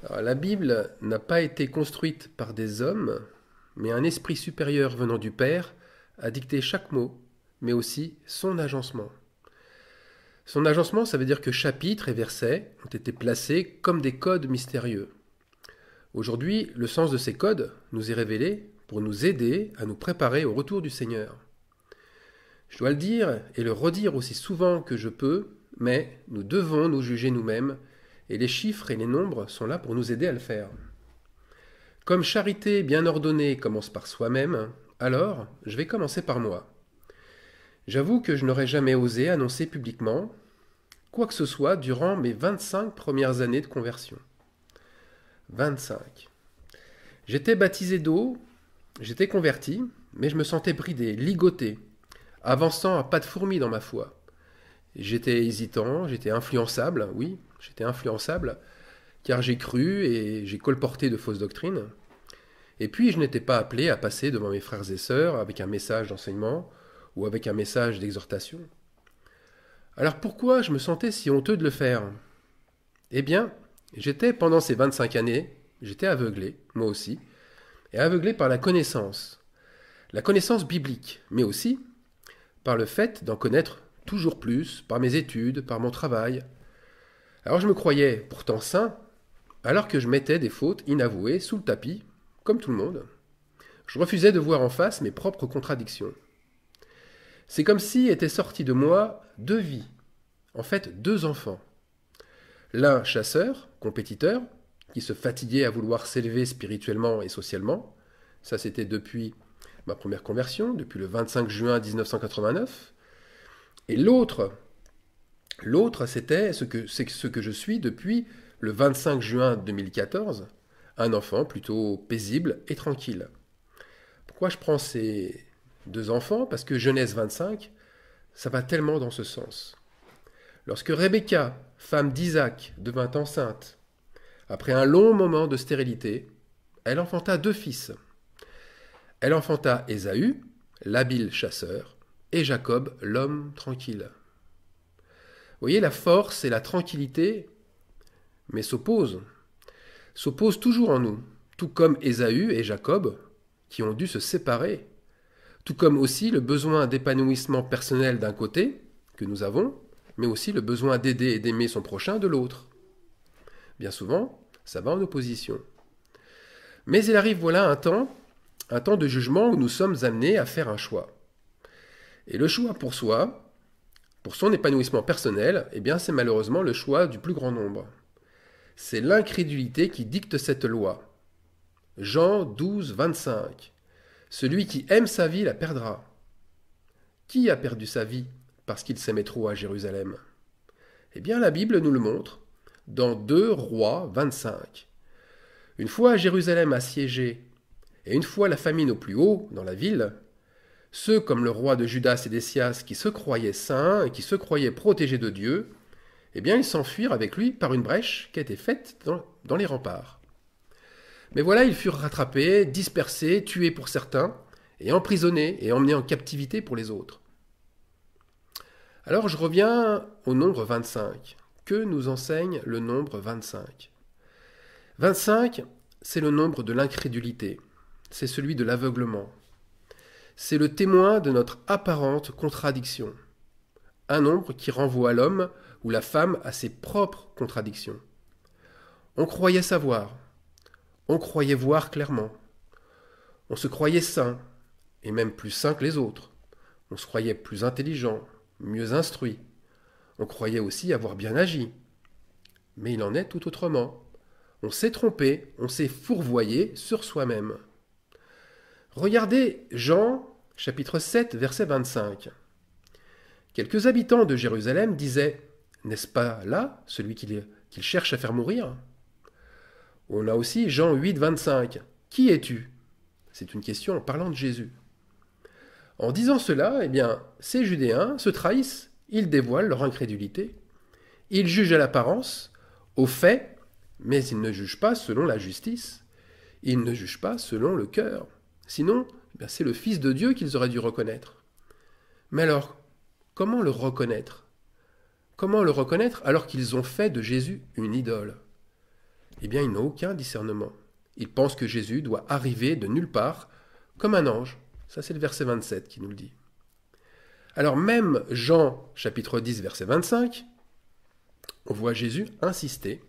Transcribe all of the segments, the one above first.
Alors, la Bible n'a pas été construite par des hommes, mais un esprit supérieur venant du Père a dicté chaque mot, mais aussi son agencement. Son agencement, ça veut dire que chapitres et versets ont été placés comme des codes mystérieux. Aujourd'hui, le sens de ces codes nous est révélé pour nous aider à nous préparer au retour du Seigneur. Je dois le dire et le redire aussi souvent que je peux, mais nous devons nous juger nous-mêmes, et les chiffres et les nombres sont là pour nous aider à le faire. Comme charité bien ordonnée commence par soi-même, alors je vais commencer par moi. J'avoue que je n'aurais jamais osé annoncer publiquement quoi que ce soit durant mes 25 premières années de conversion. 25. J'étais baptisé d'eau, j'étais converti, mais je me sentais bridé, ligoté, avançant à pas de fourmi dans ma foi. J'étais hésitant, j'étais influençable, oui, j'étais influençable, car j'ai cru et j'ai colporté de fausses doctrines. Et puis je n'étais pas appelé à passer devant mes frères et sœurs avec un message d'enseignement ou avec un message d'exhortation. Alors pourquoi je me sentais si honteux de le faire? Eh bien, j'étais pendant ces 25 années, j'étais aveuglé, moi aussi, et aveuglé par la connaissance biblique, mais aussi par le fait d'en connaître toujours plus, par mes études, par mon travail. Alors je me croyais pourtant saint, alors que je mettais des fautes inavouées sous le tapis, comme tout le monde. Je refusais de voir en face mes propres contradictions. C'est comme si étaient sortis de moi deux vies, en fait deux enfants. L'un chasseur, compétiteur, qui se fatiguait à vouloir s'élever spirituellement et socialement. Ça, c'était depuis ma première conversion, depuis le 25 juin 1989. Et l'autre, c'est ce que je suis depuis le 25 juin 2014, un enfant plutôt paisible et tranquille. Pourquoi je prends ces deux enfants? Parce que Genèse 25, ça va tellement dans ce sens. Lorsque Rebecca, femme d'Isaac, devint enceinte, après un long moment de stérilité, elle enfanta deux fils. Elle enfanta Ésaü, l'habile chasseur, et Jacob, l'homme tranquille. Vous voyez, la force et la tranquillité, mais s'opposent toujours en nous, tout comme Ésaü et Jacob, qui ont dû se séparer, tout comme aussi le besoin d'épanouissement personnel d'un côté, que nous avons, mais aussi le besoin d'aider et d'aimer son prochain de l'autre. Bien souvent, ça va en opposition. Mais il arrive voilà un temps de jugement où nous sommes amenés à faire un choix. Et le choix pour soi, pour son épanouissement personnel, eh bien c'est malheureusement le choix du plus grand nombre. C'est l'incrédulité qui dicte cette loi. Jean 12, 25. Celui qui aime sa vie la perdra. Qui a perdu sa vie parce qu'il s'aimait trop à Jérusalem? Eh bien la Bible nous le montre dans 2 Rois 25. Une fois Jérusalem assiégée et une fois la famine au plus haut dans la ville, ceux comme le roi de Juda Sédécias qui se croyaient saints et qui se croyaient protégés de Dieu, eh bien ils s'enfuirent avec lui par une brèche qui a été faite dans les remparts. Mais voilà, ils furent rattrapés, dispersés, tués pour certains, et emprisonnés et emmenés en captivité pour les autres. Alors je reviens au nombre 25. Que nous enseigne le nombre 25? 25, c'est le nombre de l'incrédulité, c'est celui de l'aveuglement. C'est le témoin de notre apparente contradiction. Un nombre qui renvoie l'homme ou la femme à ses propres contradictions. On croyait savoir, on croyait voir clairement, on se croyait saint, et même plus saint que les autres. On se croyait plus intelligent, mieux instruit. On croyait aussi avoir bien agi. Mais il en est tout autrement. On s'est trompé, on s'est fourvoyé sur soi-même. Regardez Jean, chapitre 7, verset 25. Quelques habitants de Jérusalem disaient « N'est-ce pas là celui qu'il cherche à faire mourir ?» On a aussi Jean 8, 25. « Qui es-tu » C'est une question en parlant de Jésus. En disant cela, eh bien, ces Judéens se trahissent, ils dévoilent leur incrédulité. Ils jugent à l'apparence, au fait, mais ils ne jugent pas selon la justice. Ils ne jugent pas selon le cœur. Sinon, eh bien, c'est le Fils de Dieu qu'ils auraient dû reconnaître. Mais alors, comment le reconnaître? Comment le reconnaître alors qu'ils ont fait de Jésus une idole? Eh bien, ils n'ont aucun discernement. Ils pensent que Jésus doit arriver de nulle part, comme un ange. Ça, c'est le verset 27 qui nous le dit. Alors même Jean, chapitre 10, verset 25, on voit Jésus insister.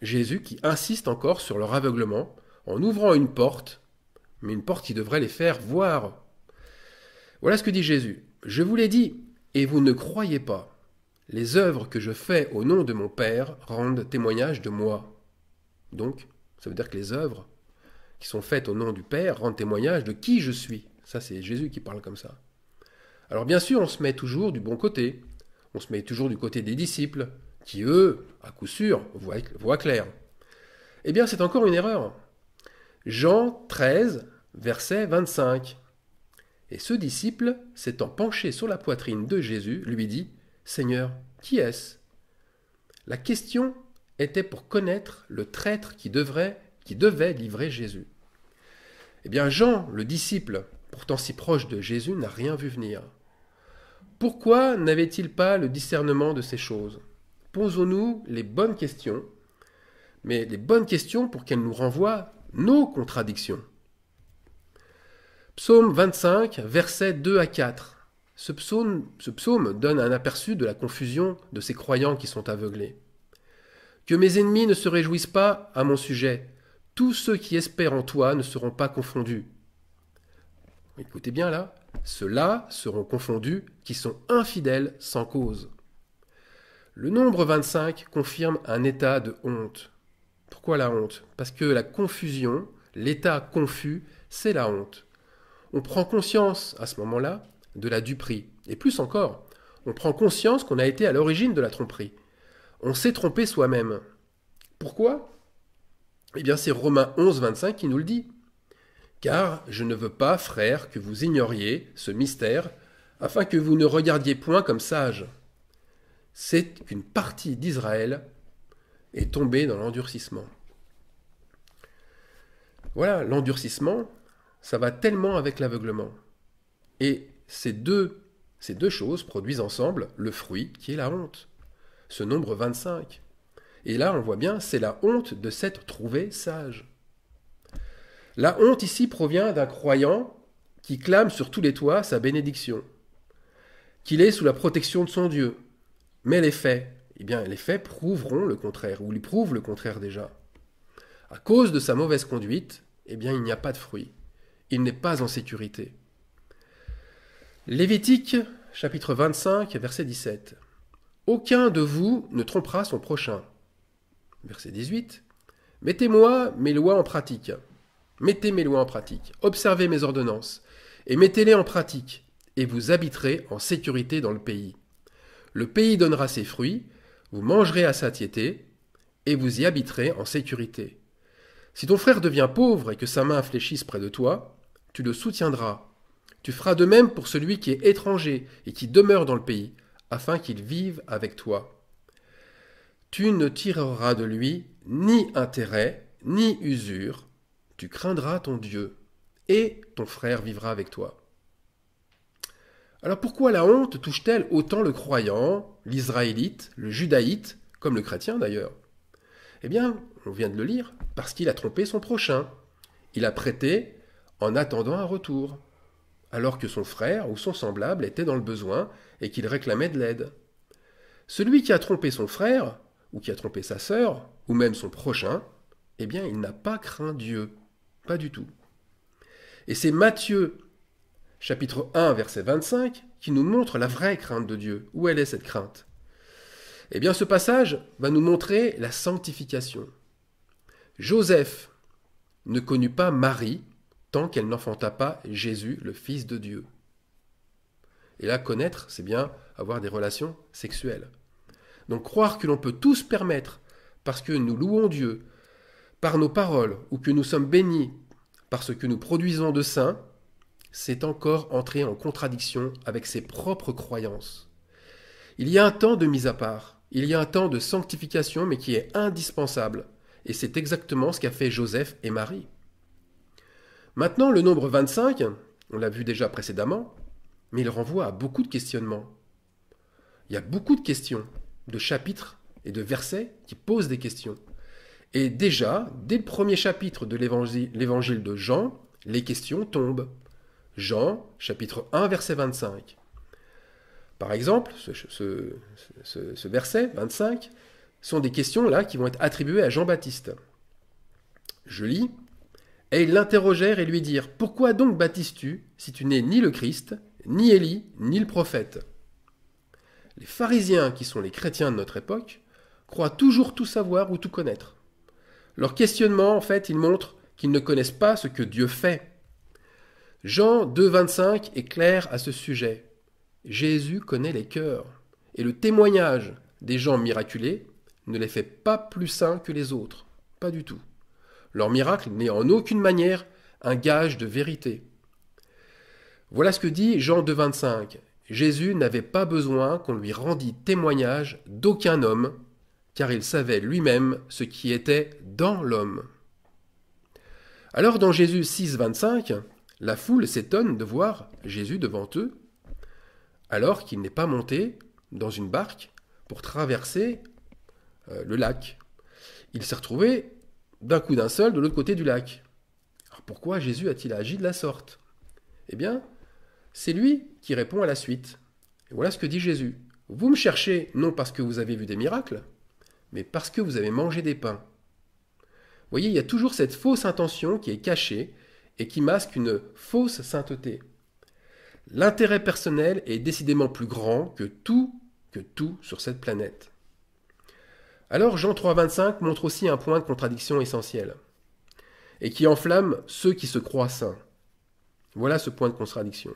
Jésus qui insiste encore sur leur aveuglement en ouvrant une porte, mais une porte qui devrait les faire voir. Voilà ce que dit Jésus. Je vous l'ai dit, et vous ne croyez pas. Les œuvres que je fais au nom de mon Père rendent témoignage de moi. Donc, ça veut dire que les œuvres qui sont faites au nom du Père rendent témoignage de qui je suis. Ça, c'est Jésus qui parle comme ça. Alors bien sûr, on se met toujours du bon côté. On se met toujours du côté des disciples, qui eux, à coup sûr, voient clair. Eh bien, c'est encore une erreur. Jean 13, verset 25. Et ce disciple, s'étant penché sur la poitrine de Jésus, lui dit « Seigneur, qui est-ce » La question était pour connaître le traître qui devait livrer Jésus. Eh bien, Jean, le disciple, pourtant si proche de Jésus, n'a rien vu venir. Pourquoi n'avait-il pas le discernement de ces choses? Posons-nous les bonnes questions, mais les bonnes questions pour qu'elles nous renvoient nos contradictions. Psaume 25, versets 2 à 4. Ce psaume donne un aperçu de la confusion de ces croyants qui sont aveuglés. Que mes ennemis ne se réjouissent pas à mon sujet. Tous ceux qui espèrent en toi ne seront pas confondus. Écoutez bien là, ceux-là seront confondus qui sont infidèles sans cause. Le nombre 25 confirme un état de honte. Pourquoi la honte? Parce que la confusion, l'état confus, c'est la honte. On prend conscience à ce moment-là de la duperie. Et plus encore, on prend conscience qu'on a été à l'origine de la tromperie. On s'est trompé soi-même. Pourquoi? Eh bien, c'est Romains 11, 25 qui nous le dit. Car je ne veux pas, frères, que vous ignoriez ce mystère, afin que vous ne regardiez point comme sages. C'est qu'une partie d'Israël est tombée dans l'endurcissement. Voilà, l'endurcissement, ça va tellement avec l'aveuglement. Et ces deux choses produisent ensemble le fruit qui est la honte. Ce nombre 25. Et là, on voit bien, c'est la honte de s'être trouvé sage. La honte ici provient d'un croyant qui clame sur tous les toits sa bénédiction, qu'il est sous la protection de son Dieu. Mais les faits, eh bien, les faits prouveront le contraire, ou lui prouvent le contraire déjà. À cause de sa mauvaise conduite, eh bien, il n'y a pas de fruit. Il n'est pas en sécurité. Lévitique, chapitre 25, verset 17. Aucun de vous ne trompera son prochain. Verset 18. Mettez-moi mes lois en pratique. Mettez mes lois en pratique. Observez mes ordonnances. Et mettez-les en pratique. Et vous habiterez en sécurité dans le pays. Le pays donnera ses fruits. Vous mangerez à satiété. Et vous y habiterez en sécurité. Si ton frère devient pauvre et que sa main fléchisse près de toi, tu le soutiendras. Tu feras de même pour celui qui est étranger et qui demeure dans le pays, afin qu'il vive avec toi. Tu ne tireras de lui ni intérêt, ni usure. Tu craindras ton Dieu, et ton frère vivra avec toi. Alors pourquoi la honte touche-t-elle autant le croyant, l'israélite, le judaïte, comme le chrétien d'ailleurs? Eh bien, on vient de le lire, parce qu'il a trompé son prochain. Il a prêté en attendant un retour, alors que son frère ou son semblable était dans le besoin et qu'il réclamait de l'aide. Celui qui a trompé son frère, ou qui a trompé sa sœur, ou même son prochain, eh bien, il n'a pas craint Dieu. Pas du tout. Et c'est Matthieu, chapitre 1, verset 25, qui nous montre la vraie crainte de Dieu. Où elle est cette crainte? Eh bien, ce passage va nous montrer la sanctification. Joseph ne connut pas Marie tant qu'elle n'enfanta pas Jésus, le Fils de Dieu. Et là, connaître, c'est bien avoir des relations sexuelles. Donc croire que l'on peut tout se permettre parce que nous louons Dieu par nos paroles ou que nous sommes bénis par ce que nous produisons de saint, c'est encore entrer en contradiction avec ses propres croyances. Il y a un temps de mise à part, il y a un temps de sanctification, mais qui est indispensable. Et c'est exactement ce qu'a fait Joseph et Marie. Maintenant, le nombre 25, on l'a vu déjà précédemment, mais il renvoie à beaucoup de questionnements. Il y a beaucoup de questions, de chapitres et de versets qui posent des questions. Et déjà, dès le premier chapitre de l'évangile de Jean, les questions tombent. Jean, chapitre 1, verset 25. Par exemple, ce verset 25 sont des questions là qui vont être attribuées à Jean-Baptiste. Je lis. Et ils l'interrogèrent et lui dirent, pourquoi donc baptises-tu si tu n'es ni le Christ, ni Élie, ni le prophète? Les pharisiens, qui sont les chrétiens de notre époque, croient toujours tout savoir ou tout connaître. Leur questionnement, en fait, il montre qu'ils ne connaissent pas ce que Dieu fait. Jean 2, 25 est clair à ce sujet. Jésus connaît les cœurs, et le témoignage des gens miraculés ne les fait pas plus saints que les autres. Pas du tout. Leur miracle n'est en aucune manière un gage de vérité. Voilà ce que dit Jean 2, 25. Jésus n'avait pas besoin qu'on lui rendît témoignage d'aucun homme, car il savait lui-même ce qui était dans l'homme. Alors dans Jésus 6, 25, la foule s'étonne de voir Jésus devant eux, alors qu'il n'est pas monté dans une barque pour traverser le lac. Il s'est retrouvé d'un coup d'un seul de l'autre côté du lac. Alors pourquoi Jésus a-t-il agi de la sorte? Eh bien, c'est lui qui répond à la suite. Et voilà ce que dit Jésus. Vous me cherchez non parce que vous avez vu des miracles, mais parce que vous avez mangé des pains. Vous voyez, il y a toujours cette fausse intention qui est cachée et qui masque une fausse sainteté. L'intérêt personnel est décidément plus grand que tout sur cette planète. Alors Jean 3, 25 montre aussi un point de contradiction essentiel et qui enflamme ceux qui se croient saints. Voilà ce point de contradiction.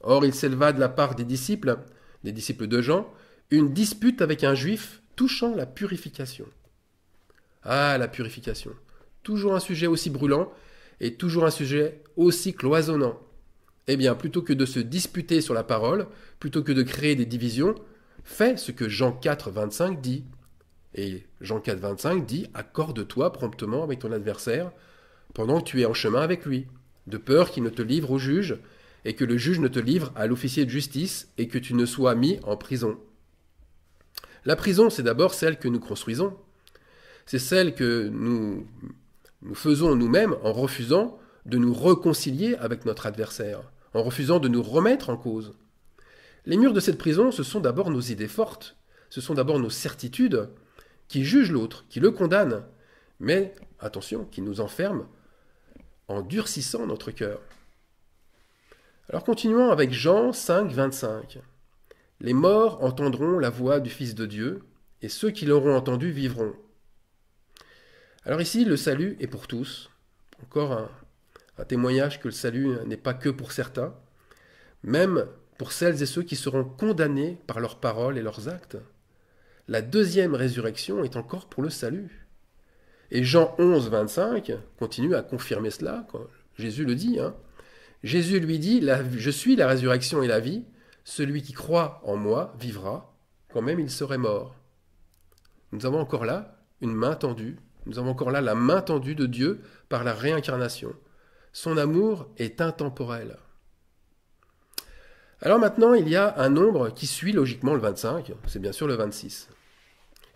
Or, il s'éleva de la part des disciples de Jean, une dispute avec un juif touchant la purification. Ah, la purification. Toujours un sujet aussi brûlant et toujours un sujet aussi cloisonnant. Eh bien, plutôt que de se disputer sur la parole, plutôt que de créer des divisions, fais ce que Jean 4, 25 dit. Et Jean 4, 25 dit « Accorde-toi promptement avec ton adversaire pendant que tu es en chemin avec lui, de peur qu'il ne te livre au juge et que le juge ne te livre à l'officier de justice et que tu ne sois mis en prison. » La prison, c'est d'abord celle que nous construisons. C'est celle que nous faisons nous-mêmes en refusant de nous réconcilier avec notre adversaire, en refusant de nous remettre en cause. Les murs de cette prison, ce sont d'abord nos idées fortes, ce sont d'abord nos certitudes qui jugent l'autre, qui le condamnent, mais, attention, qui nous enferment en durcissant notre cœur. Alors continuons avec Jean 5, 25. Les morts entendront la voix du Fils de Dieu, et ceux qui l'auront entendu vivront. Alors ici, le salut est pour tous. Encore un témoignage que le salut n'est pas que pour certains, même pour celles et ceux qui seront condamnés par leurs paroles et leurs actes. La deuxième résurrection est encore pour le salut. Et Jean 11, 25 continue à confirmer cela, quand Jésus le dit. Jésus lui dit, je suis la résurrection et la vie, celui qui croit en moi vivra, quand même il serait mort. Nous avons encore là une main tendue, nous avons encore là la main tendue de Dieu par la réincarnation. Son amour est intemporel. Alors maintenant, il y a un nombre qui suit logiquement le 25, c'est bien sûr le 26.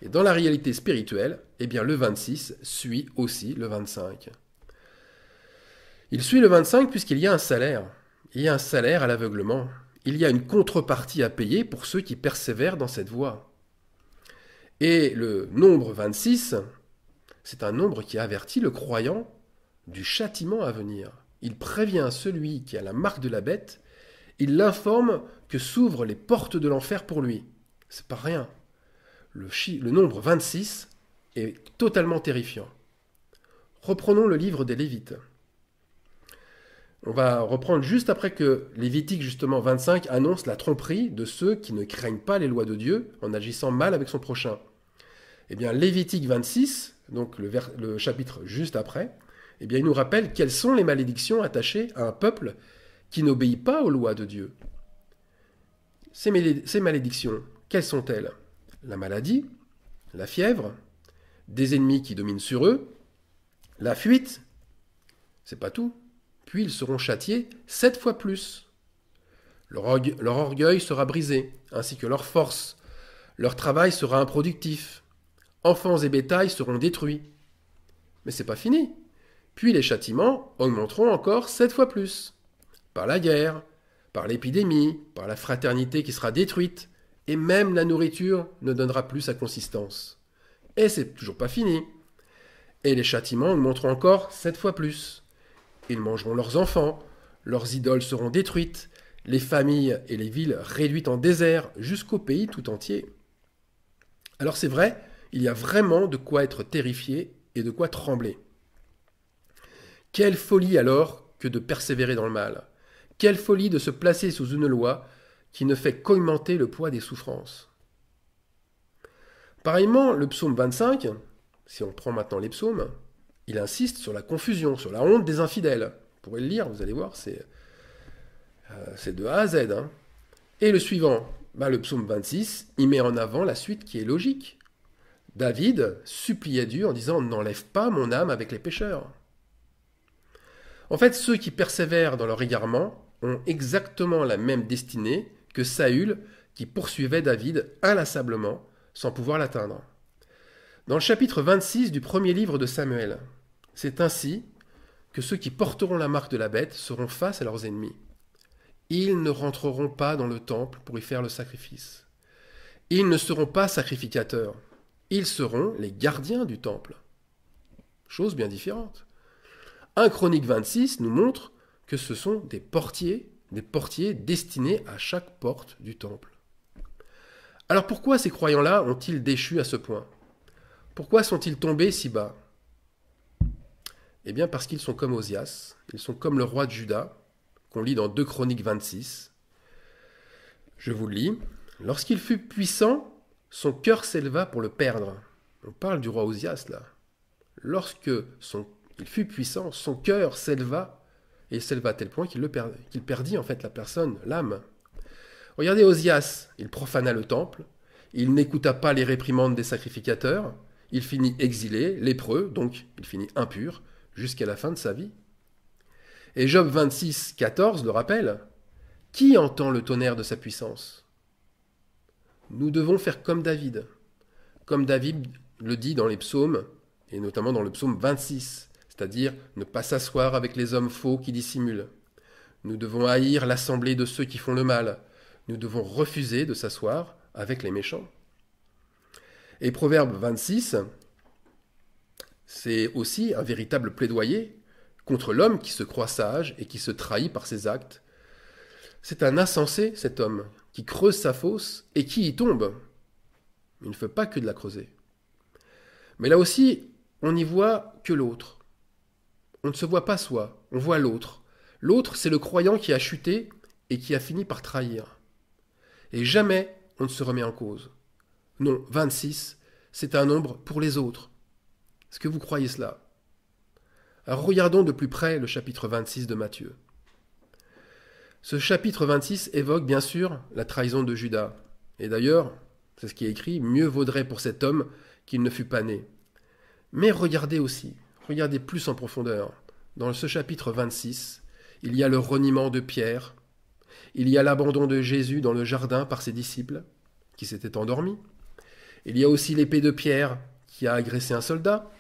Et dans la réalité spirituelle, eh bien le 26 suit aussi le 25. Il suit le 25 puisqu'il y a un salaire. Il y a un salaire à l'aveuglement. Il y a une contrepartie à payer pour ceux qui persévèrent dans cette voie. Et le nombre 26, c'est un nombre qui avertit le croyant du châtiment à venir. Il prévient celui qui a la marque de la bête, il l'informe que s'ouvrent les portes de l'enfer pour lui. C'est pas rien. Le nombre 26 est totalement terrifiant. Reprenons le livre des Lévites. On va reprendre juste après que Lévitique, justement 25, annonce la tromperie de ceux qui ne craignent pas les lois de Dieu en agissant mal avec son prochain. Eh bien, Lévitique 26, donc le chapitre juste après, eh bien, il nous rappelle quelles sont les malédictions attachées à un peuple qui n'obéit pas aux lois de Dieu. Ces malédictions, quelles sont-elles? La maladie, la fièvre, des ennemis qui dominent sur eux, la fuite, c'est pas tout. Puis ils seront châtiés 7 fois plus. Leur orgueil sera brisé, ainsi que leur force. Leur travail sera improductif. Enfants et bétail seront détruits. Mais c'est pas fini. Puis les châtiments augmenteront encore 7 fois plus. Par la guerre, par l'épidémie, par la fraternité qui sera détruite, et même la nourriture ne donnera plus sa consistance. Et c'est toujours pas fini. Et les châtiments augmenteront encore 7 fois plus. Ils mangeront leurs enfants, leurs idoles seront détruites, les familles et les villes réduites en désert jusqu'au pays tout entier. Alors c'est vrai, il y a vraiment de quoi être terrifié et de quoi trembler. Quelle folie alors que de persévérer dans le mal. Quelle folie de se placer sous une loi qui ne fait qu'augmenter le poids des souffrances. Pareillement, le psaume 25, si on prend maintenant les psaumes, il insiste sur la confusion, sur la honte des infidèles. Vous pourrez le lire, vous allez voir, c'est de A à Z. Hein. Et le suivant, le psaume 26, il met en avant la suite qui est logique. David suppliait Dieu en disant « N'enlève pas mon âme avec les pécheurs ». En fait, ceux qui persévèrent dans leur égarement ont exactement la même destinée que Saül qui poursuivait David inlassablement sans pouvoir l'atteindre. Dans le chapitre 26 du premier livre de Samuel, c'est ainsi que ceux qui porteront la marque de la bête seront face à leurs ennemis. Ils ne rentreront pas dans le temple pour y faire le sacrifice. Ils ne seront pas sacrificateurs. Ils seront les gardiens du temple. Chose bien différente. 1 Chronique 26 nous montre que ce sont des portiers destinés à chaque porte du temple. Alors pourquoi ces croyants-là ont-ils déchu à ce point? Pourquoi sont-ils tombés si bas? Eh bien parce qu'ils sont comme Osias, ils sont comme le roi de Juda, qu'on lit dans 2 Chroniques 26. Je vous le lis. Lorsqu'il fut puissant, son cœur s'éleva pour le perdre. On parle du roi Osias là. Il fut puissant, son cœur s'éleva, et s'éleva à tel point qu'il perdit en fait la personne, l'âme. Regardez Osias, il profana le temple, il n'écouta pas les réprimandes des sacrificateurs, il finit exilé, lépreux, donc il finit impur, jusqu'à la fin de sa vie. Et Job 26, 14 le rappelle, « Qui entend le tonnerre de sa puissance ?» Nous devons faire comme David le dit dans les psaumes, et notamment dans le psaume 26, c'est-à-dire ne pas s'asseoir avec les hommes faux qui dissimulent. Nous devons haïr l'assemblée de ceux qui font le mal. Nous devons refuser de s'asseoir avec les méchants. Et Proverbe 26, c'est aussi un véritable plaidoyer contre l'homme qui se croit sage et qui se trahit par ses actes. C'est un insensé, cet homme, qui creuse sa fosse et qui y tombe. Il ne fait pas que de la creuser. Mais là aussi, on n'y voit que l'autre. On ne se voit pas soi, on voit l'autre. L'autre, c'est le croyant qui a chuté et qui a fini par trahir. Et jamais on ne se remet en cause. Non, 26, c'est un nombre pour les autres. Est-ce que vous croyez cela? Alors regardons de plus près le chapitre 26 de Matthieu. Ce chapitre 26 évoque bien sûr la trahison de Judas. Et d'ailleurs, c'est ce qui est écrit, mieux vaudrait pour cet homme qu'il ne fût pas né. Mais regardez plus en profondeur. Dans ce chapitre 26, il y a le reniement de Pierre, il y a l'abandon de Jésus dans le jardin par ses disciples, qui s'étaient endormis. Il y a aussi l'épée de Pierre qui a agressé un soldat.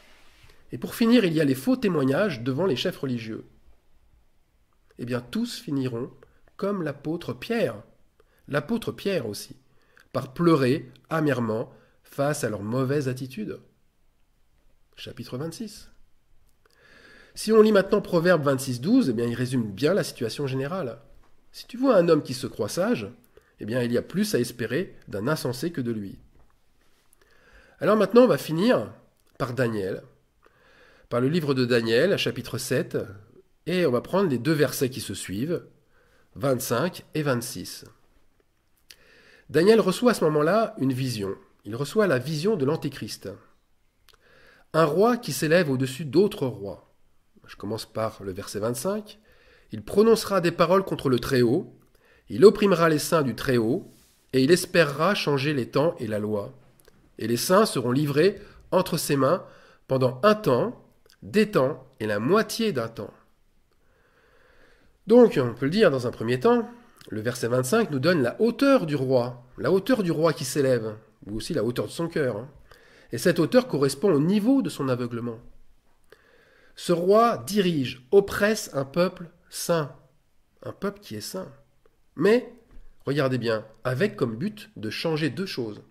Et pour finir, il y a les faux témoignages devant les chefs religieux. Eh bien, tous finiront comme l'apôtre Pierre aussi, par pleurer amèrement face à leur mauvaise attitude. Chapitre 26. Si on lit maintenant Proverbe 26, 12, eh bien, il résume bien la situation générale. Si tu vois un homme qui se croit sage, eh bien, il y a plus à espérer d'un insensé que de lui. Alors maintenant, on va finir par Daniel, par le livre de Daniel, chapitre 7, et on va prendre les deux versets qui se suivent, 25 et 26. Daniel reçoit à ce moment-là une vision. Il reçoit la vision de l'Antéchrist. Un roi qui s'élève au-dessus d'autres rois. Je commence par le verset 25. Il prononcera des paroles contre le Très-Haut, il opprimera les saints du Très-Haut, et il espérera changer les temps et la loi. Et les saints seront livrés entre ses mains pendant un temps, des temps et la moitié d'un temps. Donc, on peut le dire dans un premier temps, le verset 25 nous donne la hauteur du roi qui s'élève, ou aussi la hauteur de son cœur. Et cette hauteur correspond au niveau de son aveuglement. Ce roi dirige, oppresse un peuple saint, un peuple qui est saint. Mais, regardez bien, avec comme but de changer deux choses,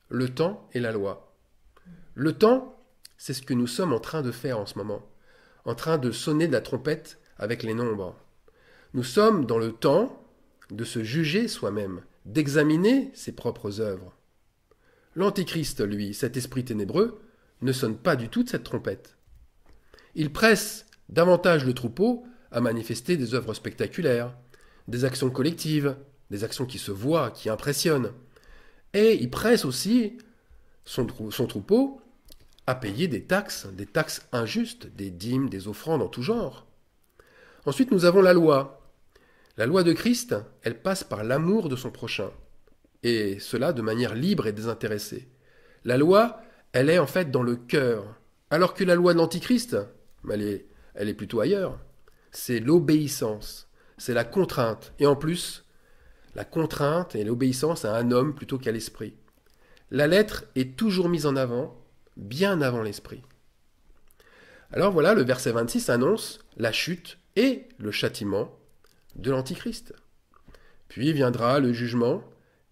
le temps et la loi. Le temps, c'est ce que nous sommes en train de faire en ce moment, en train de sonner de la trompette avec les nombres. Nous sommes dans le temps de se juger soi-même, d'examiner ses propres œuvres. L'Antéchrist, lui, cet esprit ténébreux, ne sonne pas du tout de cette trompette. Il presse davantage le troupeau à manifester des œuvres spectaculaires, des actions collectives, des actions qui se voient, qui impressionnent. Et il presse aussi son troupeau à payer des taxes injustes, des dîmes, des offrandes en tout genre. Ensuite, nous avons la loi. La loi de Christ, elle passe par l'amour de son prochain, et cela de manière libre et désintéressée. La loi, elle est en fait dans le cœur, alors que la loi de l'Antichrist, elle est plutôt ailleurs. C'est l'obéissance, c'est la contrainte, et en plus, la contrainte et l'obéissance à un homme plutôt qu'à l'esprit. La lettre est toujours mise en avant, bien avant l'esprit. Alors voilà, le verset 26 annonce la chute et le châtiment de l'Antichrist. Puis viendra le jugement,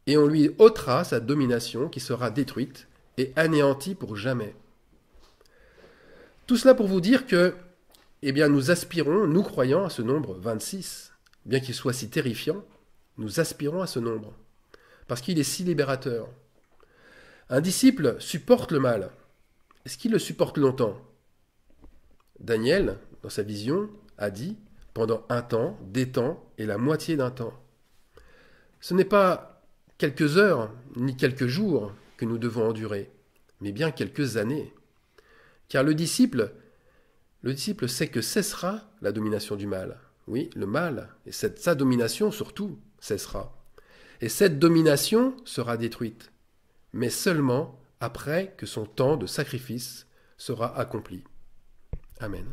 et on lui ôtera sa domination qui sera détruite et anéantie pour jamais. Tout cela pour vous dire que, eh bien, nous aspirons, nous croyants, à ce nombre 26. Bien qu'il soit si terrifiant, nous aspirons à ce nombre, parce qu'il est si libérateur. Un disciple supporte le mal. Est-ce qu'il le supporte longtemps ? Daniel, dans sa vision, a dit « pendant un temps, des temps et la moitié d'un temps ». Ce n'est pas quelques heures ni quelques jours que nous devons endurer, mais bien quelques années. Car le disciple sait que cessera la domination du mal. Oui, le mal, et sa domination surtout, cessera. Et cette domination sera détruite, mais seulement après que son temps de sacrifice sera accompli. Amen.